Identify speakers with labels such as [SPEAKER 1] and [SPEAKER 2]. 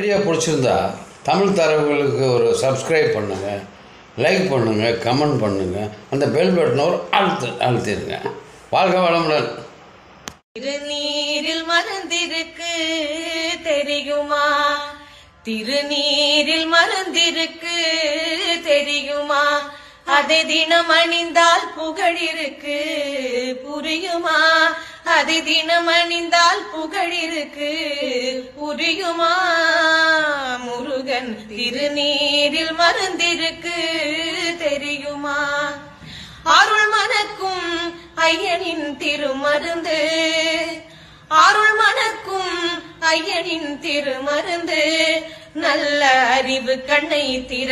[SPEAKER 1] Video பிடிச்சிருந்தா தமிழ் தரவுகளுக்கு ஒரு subscribe பண்ணுங்கள், லைக் பண்ணுங்கள், கமெண்ட் பண்ணுங்கள், அந்த பெல் பட்டனை ஒரு அழுத்திடுங்க. வாழ்க வளமுடன்.
[SPEAKER 2] திருநீரில் மறந்திருக்கு தெரியுமா? திருநீரில் மறந்திருக்கு தெரியுமா? அதை தினம் அணிந்தால் புகழிருக்கு புரியுமா? அதை தினம் அணிந்தால் புகழிருக்கு புரியுமா? முருகன் திருநீரில் மறந்திருக்கு தெரியுமா? அருள் மணக்கும் ஐயனின் திருமருந்து, அருள் மணக்கும் ஐயனின் திருமருந்து, நல்ல அறிவு கண்ணை திற